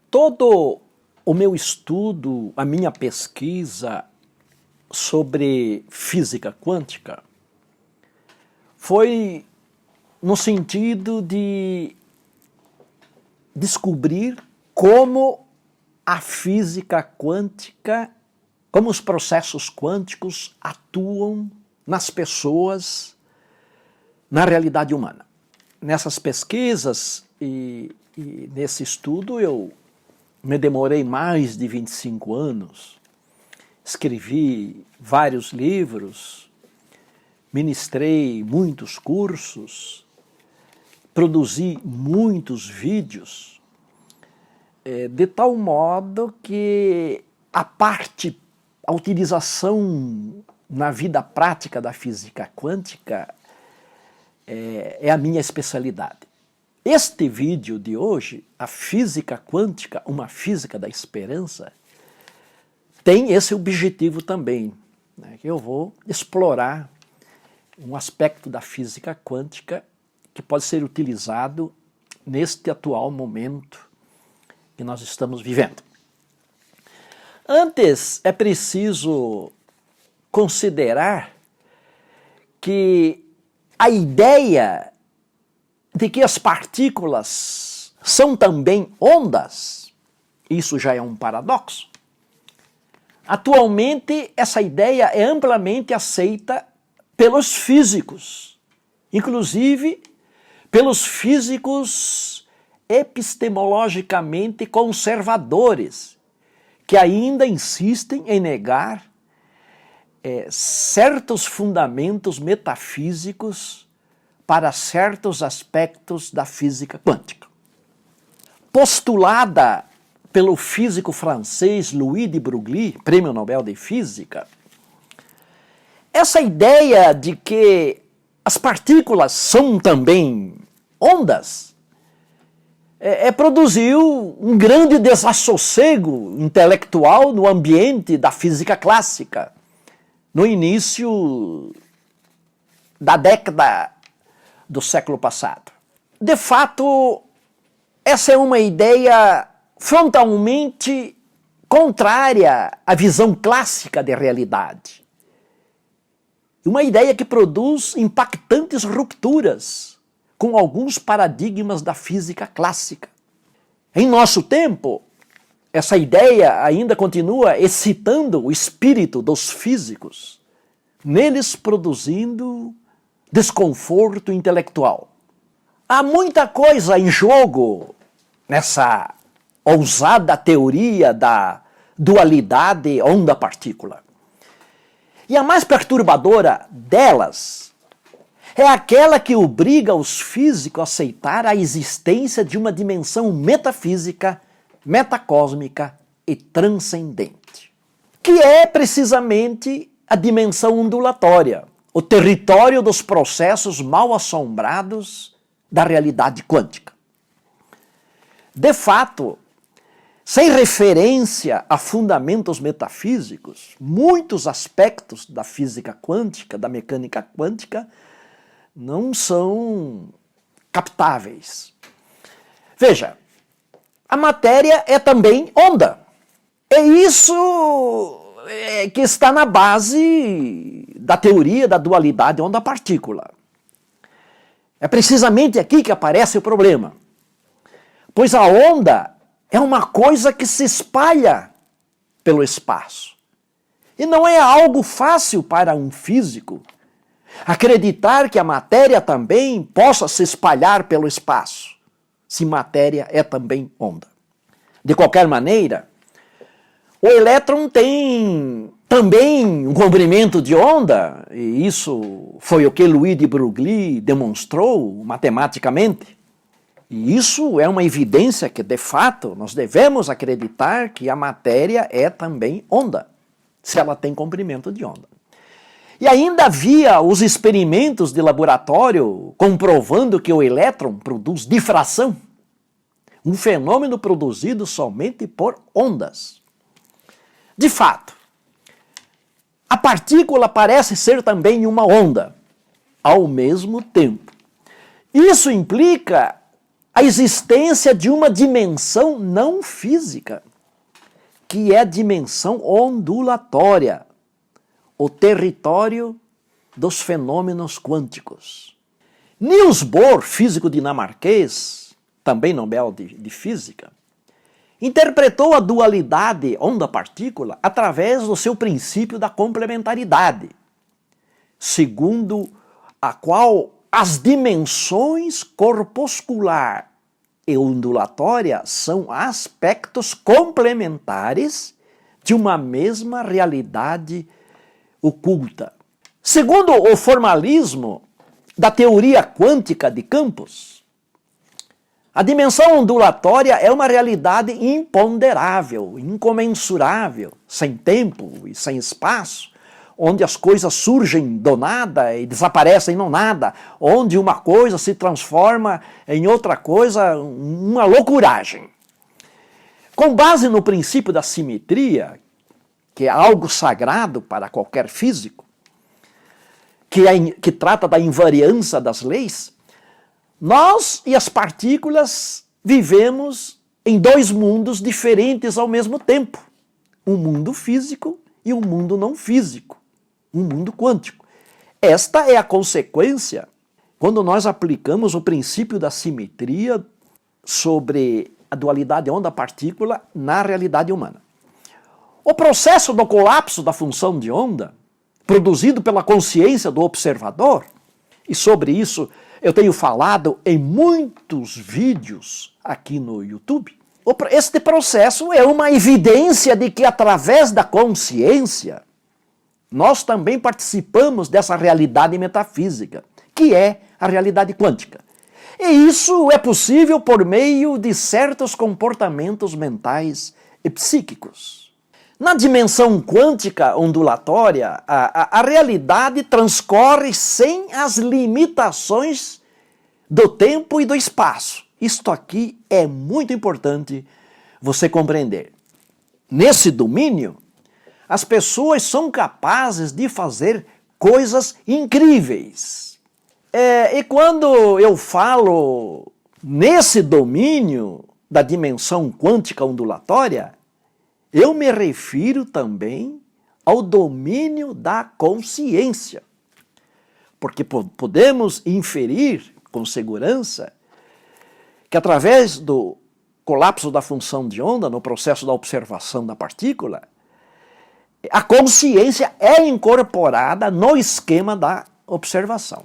Todo o meu estudo, a minha pesquisa sobre física quântica foi no sentido de descobrir como a física quântica, como os processos quânticos atuam nas pessoas, na realidade humana. Nessas pesquisas e nesse estudo eu me demorei mais de 25 anos, escrevi vários livros, ministrei muitos cursos, produzi muitos vídeos, de tal modo que a utilização na vida prática da física quântica é a minha especialidade. Este vídeo de hoje, a física quântica, uma física da esperança, tem esse objetivo também, né, que eu vou explorar um aspecto da física quântica que pode ser utilizado neste atual momento que nós estamos vivendo. Antes, é preciso considerar que a ideia de que as partículas são também ondas, isso já é um paradoxo. Atualmente, essa ideia é amplamente aceita pelos físicos, inclusive pelos físicos epistemologicamente conservadores, que ainda insistem em negar certos fundamentos metafísicos para certos aspectos da física quântica. Postulada pelo físico francês Louis de Broglie, Prêmio Nobel de Física, essa ideia de que as partículas são também ondas produziu um grande desassossego intelectual no ambiente da física clássica, no início da década do século passado. De fato, essa é uma ideia frontalmente contrária à visão clássica de realidade. Uma ideia que produz impactantes rupturas com alguns paradigmas da física clássica. Em nosso tempo, essa ideia ainda continua excitando o espírito dos físicos, neles produzindo desconforto intelectual. Há muita coisa em jogo nessa ousada teoria da dualidade onda-partícula. E a mais perturbadora delas é aquela que obriga os físicos a aceitar a existência de uma dimensão metafísica, metacósmica e transcendente, que é precisamente a dimensão ondulatória, o território dos processos mal assombrados da realidade quântica. De fato, sem referência a fundamentos metafísicos, muitos aspectos da física quântica, da mecânica quântica, não são captáveis. Veja, a matéria é também onda. É isso que está na base da teoria da dualidade onda-partícula. É precisamente aqui que aparece o problema. Pois a onda é uma coisa que se espalha pelo espaço. E não é algo fácil para um físico acreditar que a matéria também possa se espalhar pelo espaço, se matéria é também onda. De qualquer maneira, o elétron tem também um comprimento de onda, e isso foi o que Louis de Broglie demonstrou matematicamente. E isso é uma evidência que, de fato, nós devemos acreditar que a matéria é também onda, se ela tem comprimento de onda. E ainda havia os experimentos de laboratório comprovando que o elétron produz difração, um fenômeno produzido somente por ondas. De fato, a partícula parece ser também uma onda, ao mesmo tempo. Isso implica a existência de uma dimensão não física, que é a dimensão ondulatória, o território dos fenômenos quânticos. Niels Bohr, físico dinamarquês, também Nobel de Física, interpretou a dualidade onda-partícula através do seu princípio da complementaridade, segundo a qual as dimensões corpuscular e ondulatória são aspectos complementares de uma mesma realidade oculta. Segundo o formalismo da teoria quântica de campos, a dimensão ondulatória é uma realidade imponderável, incomensurável, sem tempo e sem espaço, onde as coisas surgem do nada e desaparecem no nada, onde uma coisa se transforma em outra coisa, uma loucuragem. Com base no princípio da simetria, que é algo sagrado para qualquer físico, que trata da invariância das leis, nós e as partículas vivemos em dois mundos diferentes ao mesmo tempo. Um mundo físico e um mundo não físico. Um mundo quântico. Esta é a consequência quando nós aplicamos o princípio da simetria sobre a dualidade onda-partícula na realidade humana. O processo do colapso da função de onda, produzido pela consciência do observador, e sobre isso eu tenho falado em muitos vídeos aqui no YouTube, este processo é uma evidência de que através da consciência nós também participamos dessa realidade metafísica, que é a realidade quântica. E isso é possível por meio de certos comportamentos mentais e psíquicos. Na dimensão quântica ondulatória, a realidade transcorre sem as limitações do tempo e do espaço. Isto aqui é muito importante você compreender. Nesse domínio, as pessoas são capazes de fazer coisas incríveis. E quando eu falo nesse domínio da dimensão quântica ondulatória, eu me refiro também ao domínio da consciência. Porque podemos inferir com segurança que através do colapso da função de onda, no processo da observação da partícula, a consciência é incorporada no esquema da observação.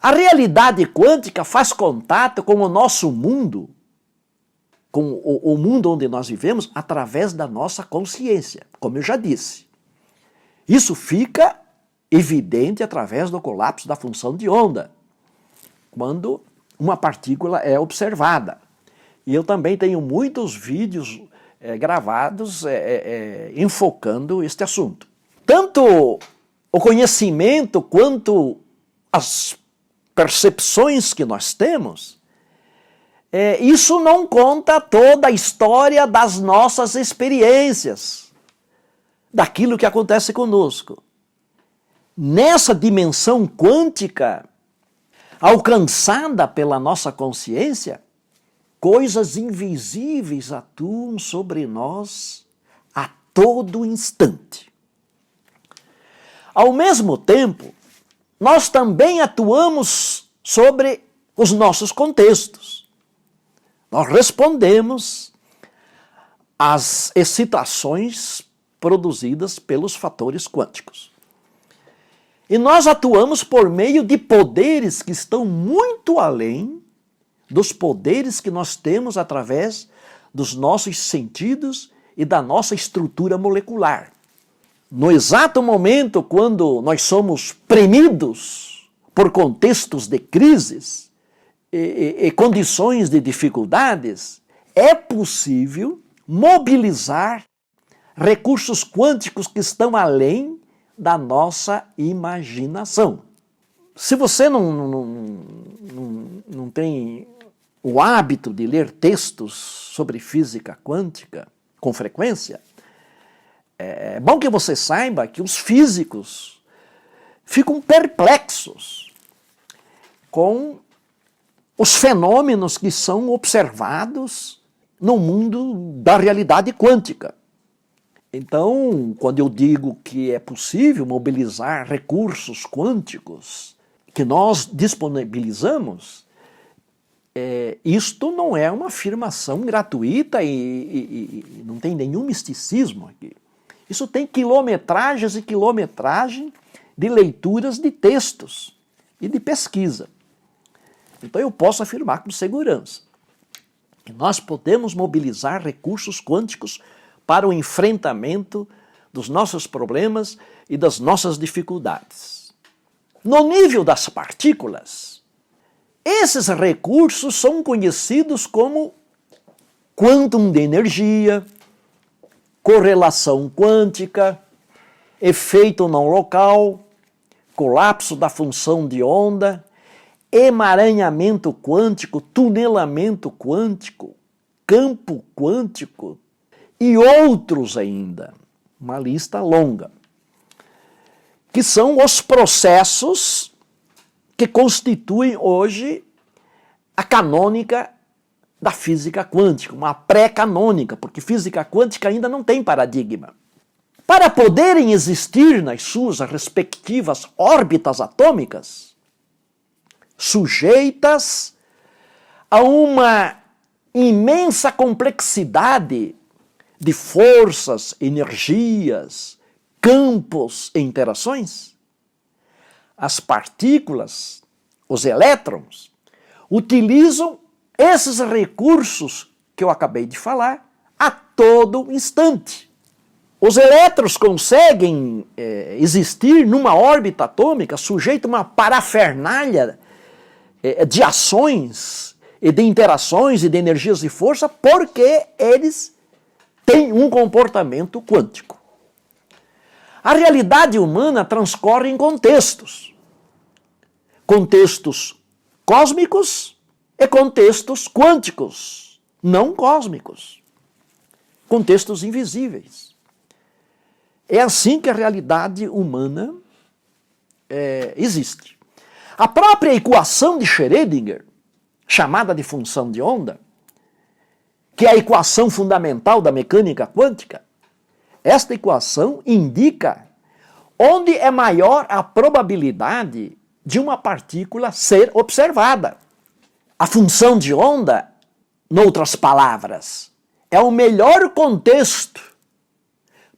A realidade quântica faz contato com o nosso mundo, com o mundo onde nós vivemos, através da nossa consciência, como eu já disse. Isso fica evidente através do colapso da função de onda, quando uma partícula é observada. E eu também tenho muitos vídeos gravados enfocando este assunto. Tanto o conhecimento quanto as percepções que nós temos, isso não conta toda a história das nossas experiências, daquilo que acontece conosco. Nessa dimensão quântica, alcançada pela nossa consciência, coisas invisíveis atuam sobre nós a todo instante. Ao mesmo tempo, nós também atuamos sobre os nossos contextos. Nós respondemos às excitações produzidas pelos fatores quânticos. E nós atuamos por meio de poderes que estão muito além dos poderes que nós temos através dos nossos sentidos e da nossa estrutura molecular. No exato momento quando nós somos premidos por contextos de crises e condições de dificuldades, é possível mobilizar recursos quânticos que estão além da nossa imaginação. Se você não tem o hábito de ler textos sobre física quântica com frequência, é bom que você saiba que os físicos ficam perplexos com os fenômenos que são observados no mundo da realidade quântica. Então, quando eu digo que é possível mobilizar recursos quânticos que nós disponibilizamos, isto não é uma afirmação gratuita e não tem nenhum misticismo aqui. Isso tem quilometragens e quilometragem de leituras de textos e de pesquisa. Então eu posso afirmar com segurança que nós podemos mobilizar recursos quânticos para o enfrentamento dos nossos problemas e das nossas dificuldades. No nível das partículas, esses recursos são conhecidos como quantum de energia, correlação quântica, efeito não local, colapso da função de onda, emaranhamento quântico, tunelamento quântico, campo quântico e outros ainda, uma lista longa, que são os processos que constituem hoje a canônica da física quântica, uma pré-canônica, porque física quântica ainda não tem paradigma. Para poderem existir nas suas respectivas órbitas atômicas, sujeitas a uma imensa complexidade de forças, energias, campos e interações, as partículas, os elétrons, utilizam esses recursos que eu acabei de falar a todo instante. Os elétrons conseguem existir numa órbita atômica sujeita a uma parafernália de ações e de interações e de energias de força porque eles têm um comportamento quântico. A realidade humana transcorre em contextos. Contextos cósmicos e contextos quânticos, não cósmicos. Contextos invisíveis. É assim que a realidade humana existe. A própria equação de Schrödinger, chamada de função de onda, que é a equação fundamental da mecânica quântica, esta equação indica onde é maior a probabilidade de uma partícula ser observada. A função de onda, noutras palavras, é o melhor contexto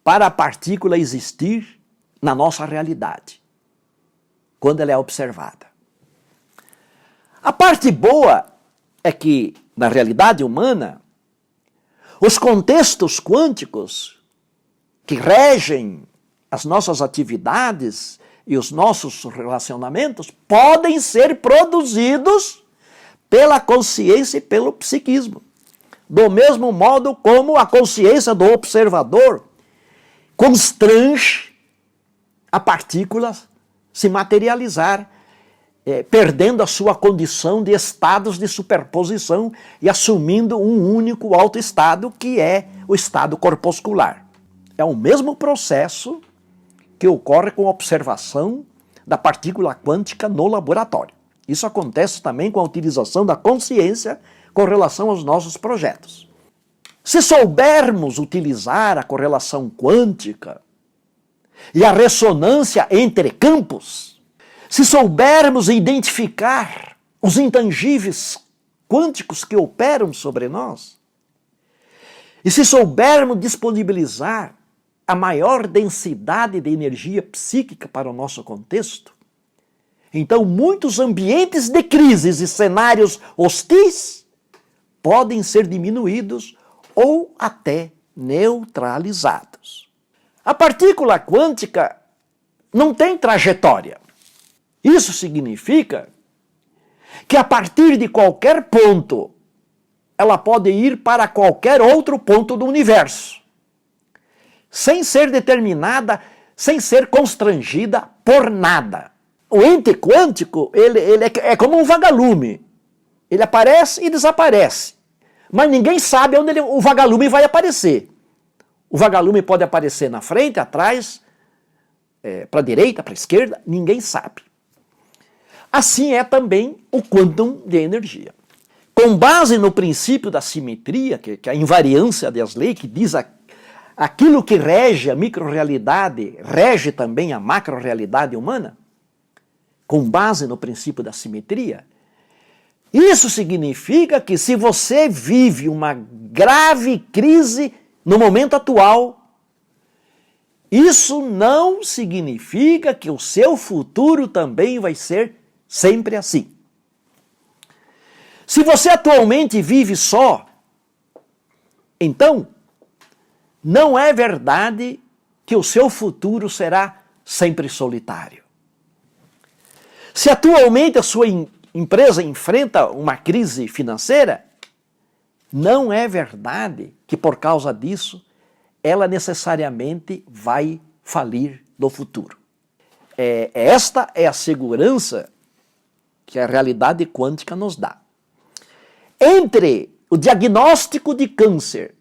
para a partícula existir na nossa realidade, quando ela é observada. A parte boa é que, na realidade humana, os contextos quânticos que regem as nossas atividades e os nossos relacionamentos podem ser produzidos pela consciência e pelo psiquismo. Do mesmo modo como a consciência do observador constrange a partícula se materializar, perdendo a sua condição de estados de superposição e assumindo um único autoestado, que é o estado corpuscular. É o mesmo processo que ocorre com a observação da partícula quântica no laboratório. Isso acontece também com a utilização da consciência com relação aos nossos projetos. Se soubermos utilizar a correlação quântica e a ressonância entre campos, se soubermos identificar os intangíveis quânticos que operam sobre nós, e se soubermos disponibilizar a maior densidade de energia psíquica para o nosso contexto, então muitos ambientes de crises e cenários hostis podem ser diminuídos ou até neutralizados. A partícula quântica não tem trajetória. Isso significa que a partir de qualquer ponto, ela pode ir para qualquer outro ponto do universo, sem ser determinada, sem ser constrangida por nada. O ente quântico, ele é como um vagalume. Ele aparece e desaparece. Mas ninguém sabe onde o vagalume vai aparecer. O vagalume pode aparecer na frente, atrás, para a direita, para a esquerda, ninguém sabe. Assim é também o quantum de energia. Com base no princípio da simetria, que é a invariância das leis, que diz aquilo que rege a microrrealidade, rege também a macrorrealidade humana, com base no princípio da simetria, isso significa que se você vive uma grave crise no momento atual, isso não significa que o seu futuro também vai ser sempre assim. Se você atualmente vive só, então não é verdade que o seu futuro será sempre solitário. Se atualmente a sua empresa enfrenta uma crise financeira, não é verdade que por causa disso ela necessariamente vai falir no futuro. Esta é a segurança que a realidade quântica nos dá. Entre o diagnóstico de câncer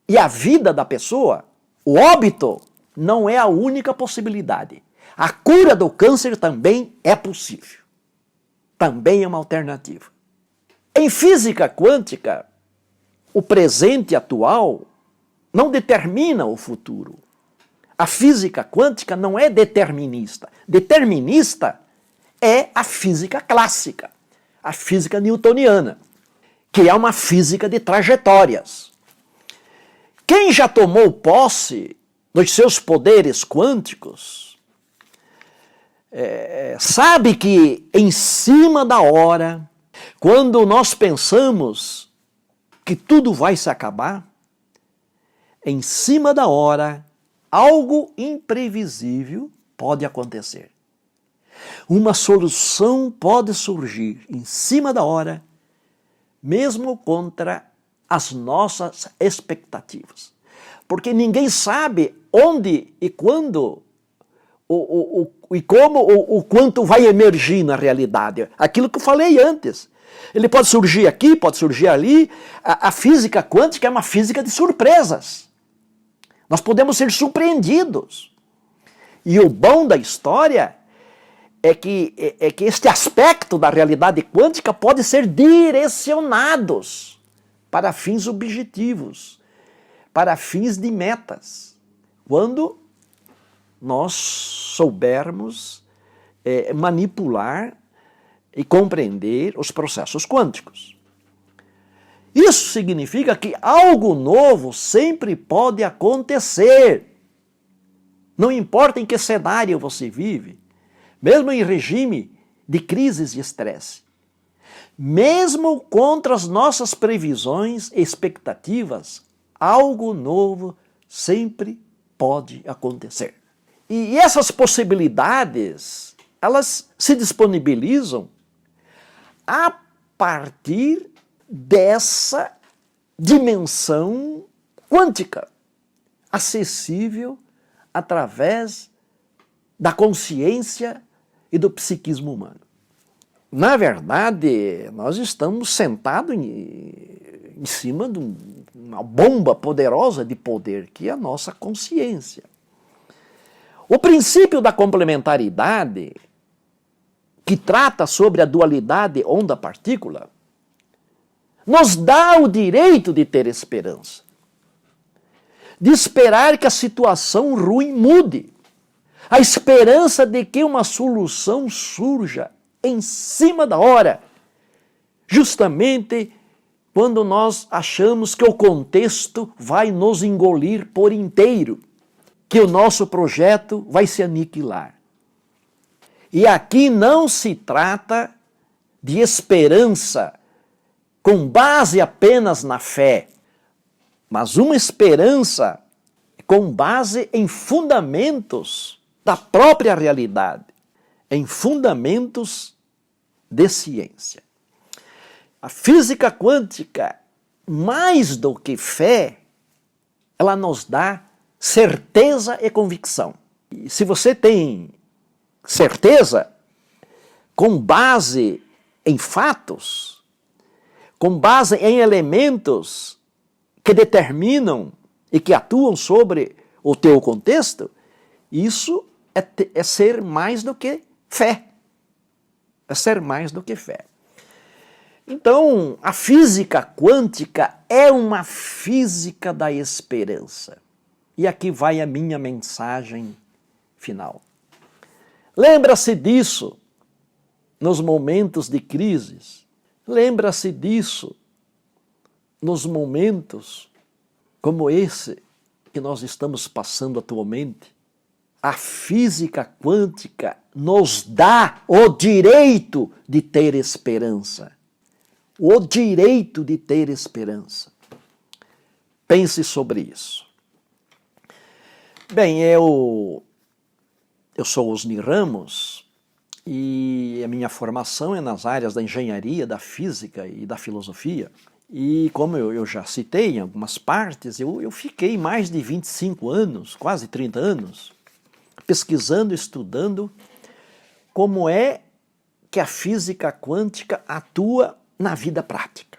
e a vida da pessoa, o óbito não é a única possibilidade. A cura do câncer também é possível. Também é uma alternativa. Em física quântica, o presente atual não determina o futuro. A física quântica não é determinista. Determinista é a física clássica, a física newtoniana, que é uma física de trajetórias. Quem já tomou posse dos seus poderes quânticos sabe que em cima da hora, quando nós pensamos que tudo vai se acabar, em cima da hora, algo imprevisível pode acontecer. Uma solução pode surgir em cima da hora, mesmo contra as nossas expectativas. Porque ninguém sabe onde e quando e como o quanto vai emergir na realidade. Aquilo que eu falei antes. Ele pode surgir aqui, pode surgir ali. A física quântica é uma física de surpresas. Nós podemos ser surpreendidos. E o bom da história é que este aspecto da realidade quântica pode ser direcionados para fins objetivos, para fins de metas, quando nós soubermos manipular e compreender os processos quânticos. Isso significa que algo novo sempre pode acontecer. Não importa em que cenário você vive, mesmo em regime de crises e estresse. Mesmo contra as nossas previsões e expectativas, algo novo sempre pode acontecer. E essas possibilidades, elas se disponibilizam a partir dessa dimensão quântica, acessível através da consciência e do psiquismo humano. Na verdade, nós estamos sentados em cima de uma bomba poderosa de poder, que é a nossa consciência. O princípio da complementaridade, que trata sobre a dualidade onda-partícula, nos dá o direito de ter esperança. De esperar que a situação ruim mude. A esperança de que uma solução surja em cima da hora, justamente quando nós achamos que o contexto vai nos engolir por inteiro, que o nosso projeto vai se aniquilar. E aqui não se trata de esperança com base apenas na fé, mas uma esperança com base em fundamentos da própria realidade, em fundamentos de ciência. A física quântica, mais do que fé, ela nos dá certeza e convicção. E se você tem certeza, com base em fatos, com base em elementos que determinam e que atuam sobre o teu contexto, isso é ser mais do que fé. é ser mais do que fé. Então, a física quântica é uma física da esperança. E aqui vai a minha mensagem final. Lembra-se disso nos momentos de crises. Lembra-se disso nos momentos como esse que nós estamos passando atualmente. A física quântica nos dá o direito de ter esperança. O direito de ter esperança. Pense sobre isso. Bem, eu sou Osni Ramos e a minha formação é nas áreas da engenharia, da física e da filosofia. E como eu já citei em algumas partes, eu fiquei mais de 25 anos, quase 30 anos, pesquisando, estudando como é que a física quântica atua na vida prática.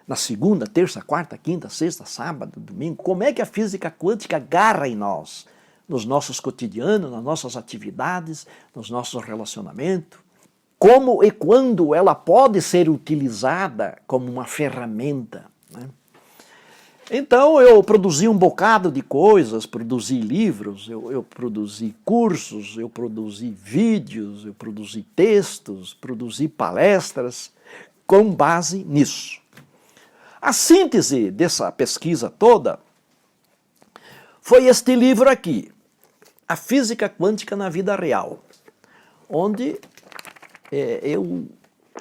Na segunda, terça, quarta, quinta, sexta, sábado, domingo, como é que a física quântica agarra em nós, nos nossos cotidianos, nas nossas atividades, nos nossos relacionamentos, como e quando ela pode ser utilizada como uma ferramenta, né? Então eu produzi um bocado de coisas, produzi livros, eu produzi cursos, eu produzi vídeos, eu produzi textos, produzi palestras com base nisso. A síntese dessa pesquisa toda foi este livro aqui, A Física Quântica na Vida Real, onde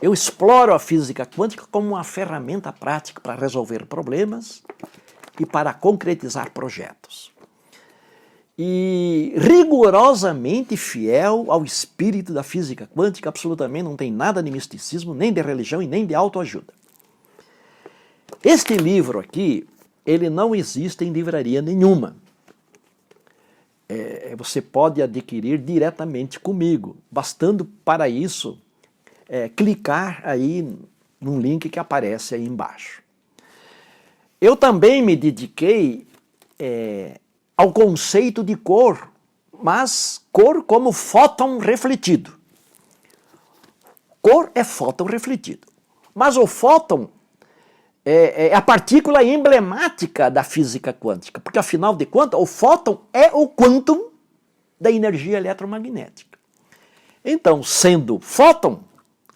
eu exploro a física quântica como uma ferramenta prática para resolver problemas e para concretizar projetos. E rigorosamente fiel ao espírito da física quântica, absolutamente não tem nada de misticismo, nem de religião e nem de autoajuda. Este livro aqui, ele não existe em livraria nenhuma. Você pode adquirir diretamente comigo, bastando para isso clicar aí num link que aparece aí embaixo. Eu também me dediquei ao conceito de cor, mas cor como fóton refletido. Cor é fóton refletido. Mas o fóton é a partícula emblemática da física quântica, porque afinal de contas o fóton é o quantum da energia eletromagnética. Então, sendo fóton,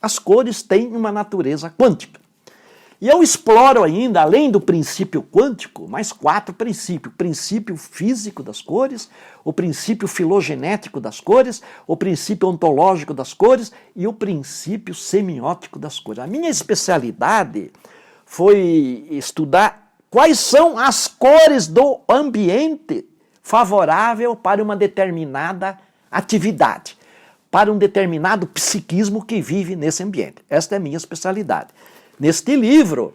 as cores têm uma natureza quântica. E eu exploro ainda, além do princípio quântico, mais 4 princípios. O princípio físico das cores, o princípio filogenético das cores, o princípio ontológico das cores e o princípio semiótico das cores. A minha especialidade foi estudar quais são as cores do ambiente favorável para uma determinada atividade, para um determinado psiquismo que vive nesse ambiente. Esta é a minha especialidade. Neste livro,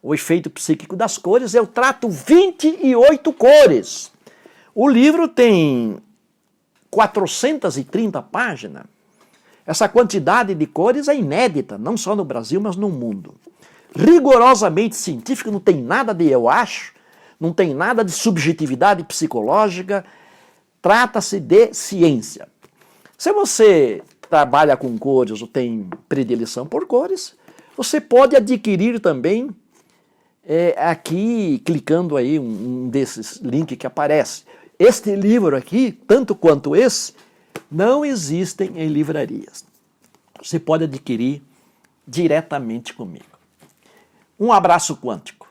O Efeito Psíquico das Cores, eu trato 28 cores. O livro tem 430 páginas. Essa quantidade de cores é inédita, não só no Brasil, mas no mundo. Rigorosamente científico, não tem nada de eu acho, não tem nada de subjetividade psicológica, trata-se de ciência. Se você trabalha com cores ou tem predileção por cores, você pode adquirir também aqui, clicando aí um desses links que aparece. Este livro aqui, tanto quanto esse, não existem em livrarias. Você pode adquirir diretamente comigo. Um abraço quântico.